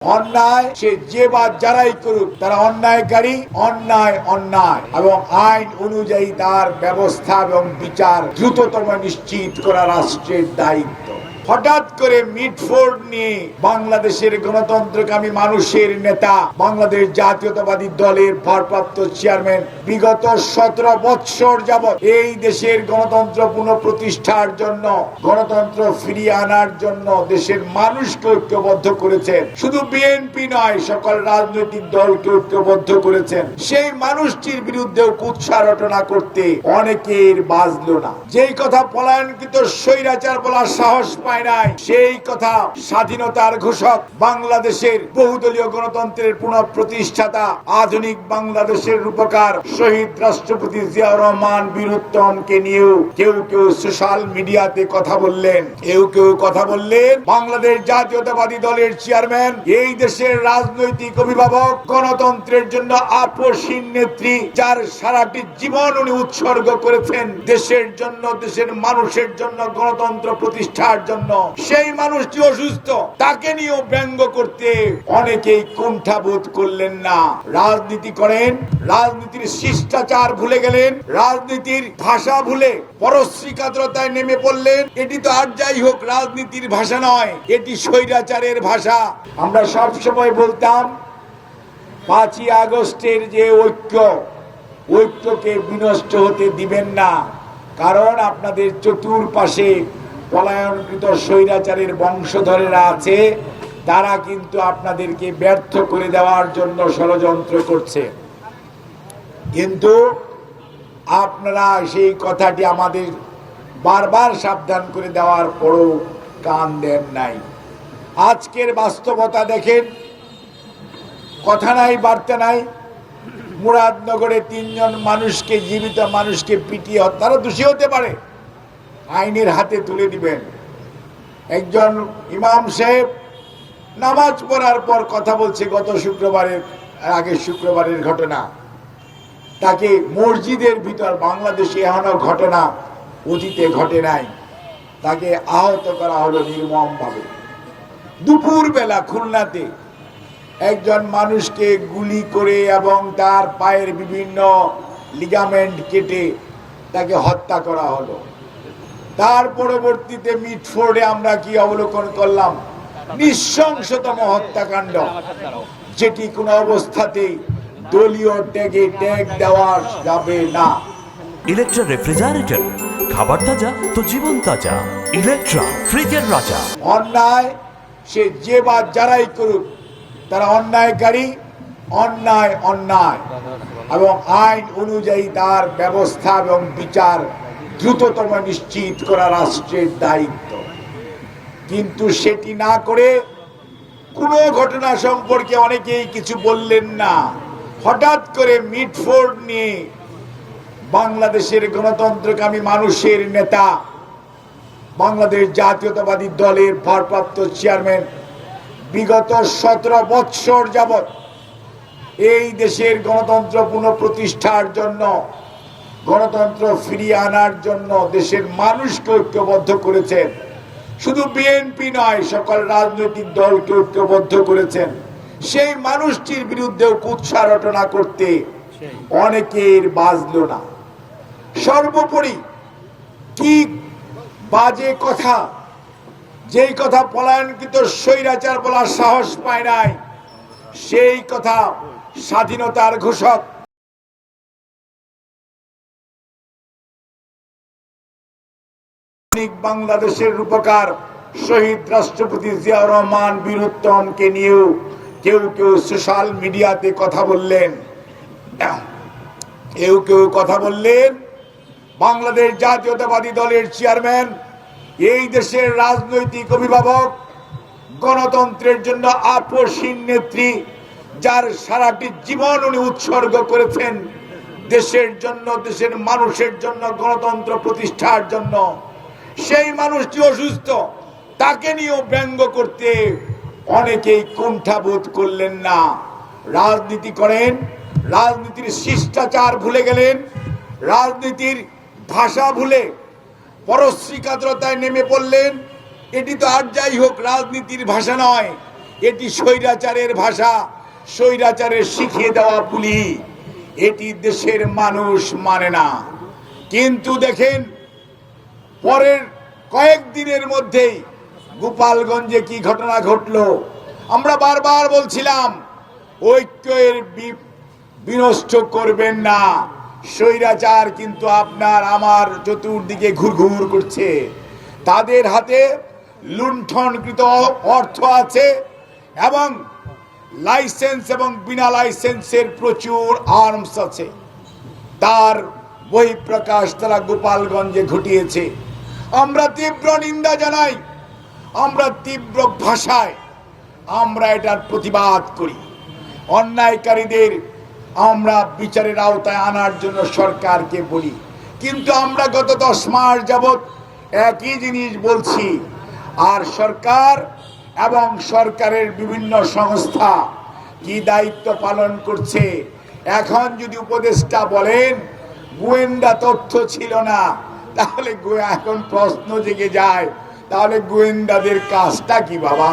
অন্যায় সে যে বা যারাই করুক তারা অন্যায়কারী, অন্যায় এবং আইন অনুযায়ী তার ব্যবস্থা এবং বিচার দ্রুততম নিশ্চিত করা রাষ্ট্রের দায়িত্ব। হঠাৎ করে মিটফোর্ড নিয়ে বাংলাদেশের গণতন্ত্রকামী মানুষের নেতা, বাংলাদেশ জাতীয়তাবাদী দলের ভারপ্রাপ্ত চেয়ারম্যান বিগত 17 বৎসর যাবৎ এই দেশের গণতন্ত্র পুনঃপ্রতিষ্ঠার জন্য, গণতন্ত্র ফিরিয়ে আনার জন্য দেশের মানুষকে ঐক্যবদ্ধ করেছেন। শুধু বিএনপি নয়, সকল রাজনৈতিক দলকে ঐক্যবদ্ধ করেছেন। সেই মানুষটির বিরুদ্ধেও কুৎসা রটনা করতে অনেকের বাজলো না। যেই কথা পলায়নকৃত স্বৈরাচার বলার সাহস পায় নাই, সেই কথা স্বাধীনতার ঘোষক, বাংলাদেশের বহুদলীয় গণতন্ত্রের পুনঃপ্রতিষ্ঠাতা, আধুনিক বাংলাদেশের রূপকার শহীদ রাষ্ট্রপতি জিয়াউর রহমান বীর উত্তমকে নিয়েও কেউ কেউ সোশ্যাল মিডিয়াতে কথা বললেন, কেউ কথা বললেন বাংলাদেশ জাতীয়তাবাদী দলের চেয়ারম্যান, এই দেশের রাজনৈতিক অভিভাবক, গণতন্ত্রের জন্য আপসহীন নেত্রী, যার সারাটি জীবন উনি উৎসর্গ করেছেন দেশের জন্য, দেশের মানুষের জন্য, গণতন্ত্র প্রতিষ্ঠার জন্য। সেই মানুষটি অসুস্থ, তাকে নিয়েও ব্যঙ্গ করতে অনেকেই কুণ্ঠাবোধ করলেন না। রাজনীতি করেন, রাজনীতির শিষ্টাচার ভুলে গেলেন, রাজনীতির ভাষা ভুলে পরশ্রীকাতরতায় নেমে পড়লেন। এটি তো আর যাই হোক রাজনীতির ভাষা নয়, এটি স্বৈরাচারের ভাষা। আমরা সব সময় বলতাম 5ই আগস্টের যে ঐক্যকে বিনষ্ট হতে দিবেন না, কারণ আপনাদের চতুর্পাশে পলায়নকৃত স্বৈরাচারের বংশধরেরা আছে, তারা কিন্তু আপনাদেরকে ব্যর্থ করে দেওয়ার জন্য ষড়যন্ত্র করছে। কিন্তু আপনারা সেই কথাটি আমাদের বারবার সাবধান করে দেওয়ার পরও কান দেন নাই। আজকের বাস্তবতা দেখেন, কথা নাই বার্তা নাই। মুরাদনগরে 3 জন মানুষকে, জীবিত মানুষকে পিটিয়ে হত্যার দোষী হতে পারে, আইনের হাতে তুলে দিবেন। একজন ইমাম সাহেব নামাজ পড়ার পর কথা বলছে, গত শুক্রবারের ঘটনা, তাকে মসজিদের ভিতর, বাংলাদেশে এখনো ঘটনা অতীতে ঘটে নাই, তাকে আহত করা হলো নির্মম ভাবে। দুপুর বেলা খুলনাতে একজন মানুষকে গুলি করে এবং তার পায়ের বিভিন্ন লিগামেন্ট কেটে তাকে হত্যা করা হলো। তার পরবর্তীতে মিটফোর্ডে আমরা কি অবলোকন করলাম? নৃশংসতম হত্যাকাণ্ড, যেটি কোনো অবস্থাতেই দলীয় ট্যাগে ট্যাগ দেওয়া যাবে না। ইলেকট্রা রেফ্রিজারেটর, খাবার তাজা তো জীবন তাজা। ইলেকট্রা, ফ্রিজের রাজা। অন্যায় সে যে বা যারাই করুক তারা অন্যায়কারী, অন্যায় এবং আইন অনুযায়ী তার ব্যবস্থা এবং বিচার দ্রুততম নিশ্চিত করা রাষ্ট্রের দায়িত্ব। কিন্তু সেটি না করে কোনো ঘটনা সম্পর্কে অনেকেই কিছু বললেন না। হঠাৎ করে মিটফোর্ড নিয়ে বাংলাদেশের গণতন্ত্রকামী মানুষের নেতা, বাংলাদেশ জাতীয়তাবাদী দলের ভারপ্রাপ্ত চেয়ারম্যান বিগত 17 বৎসর যাবৎ এই দেশের গণতন্ত্র পুনঃপ্রতিষ্ঠার জন্য, গণতন্ত্র ফিরিয়ে আনার জন্য দেশের মানুষকে ঐক্যবদ্ধ করেছেন। শুধু বিএনপি নয়, সকল রাজনৈতিক দলকে ঐক্যবদ্ধ করেছেন। সেই মানুষটির বিরুদ্ধেও কুৎসা রটনা করতে অনেকের বাজলো না। সর্বোপরি কি বাজে কথা, যেই কথা পলায়নকৃত স্বৈরাচার বলার সাহস পায় নাই, সেই কথা স্বাধীনতার ঘোষক, বাংলাদেশের রূপকার শহীদ রাষ্ট্রপতি জিয়াউর রহমান বীর উত্তমকে নিয়েও কেউ সোশ্যাল মিডিয়াতে কথা বললেন, কেউ কথা বললেন বাংলাদেশ জাতীয়তাবাদী দলের চেয়ারম্যান, এই দেশের রাজনৈতিক অভিভাবক, গণতন্ত্রের জন্য আপসহীন নেত্রী, যার সারাটি জীবন উনি উৎসর্গ করেছেন দেশের জন্য, দেশের মানুষের জন্য, গণতন্ত্র প্রতিষ্ঠার জন্য। সেই মানুষটি অসুস্থ, তাকে নিয়েও ব্যঙ্গ করতে অনেকেই কুণ্ঠাবোধ করলেন না। রাজনীতি করেন, রাজনীতির শিষ্টাচার ভুলে গেলেন, রাজনীতির ভাষা ভুলে পরশ্রীকাতরতায় নেমে পড়লেন। এটি তো আর যাই হোক রাজনীতির ভাষা নয়, এটি স্বৈরাচারের ভাষা, স্বৈরাচারের শিখিয়ে দেওয়া বুলি। এটি দেশের মানুষ মানে না। কিন্তু দেখেন, পরের কয়েকদিনের মধ্যেই গোপালগঞ্জে কি ঘটনা ঘটলো। আমরা বারবার বলছিলাম ঐক্যের বিনষ্ট করবেন না। স্বৈরাচার কিন্তু আপনার আমার চতুর্দিকে ঘুরঘুর করছে। তাদের হাতে লুণ্ঠনকৃত অর্থ আছে এবং লাইসেন্স এবং বিনা লাইসেন্সের প্রচুর আর্মস আছে। তার বহিঃপ্রকাশ তারা গোপালগঞ্জে ঘটিয়েছে। আমরা তীব্র নিন্দা জানাই, আমরা তীব্র ভাষায় আমরা এটার প্রতিবাদ করি। অন্যায়কারীদের আমরা বিচারের আওতায় আনার জন্য সরকারকে বলি। কিন্তু আমরা গত 10 মাস যাবৎ একই জিনিস বলছি, আর সরকার এবং সরকারের বিভিন্ন সংস্থা কি দায়িত্ব পালন করছে। এখন যদি উপদেষ্টা বলেন গোয়েন্দা তথ্য ছিল না, তাহলে এখন প্রশ্ন জেগে যায়, তাহলে গোয়েন্দাদের কাজটা কি বাবা?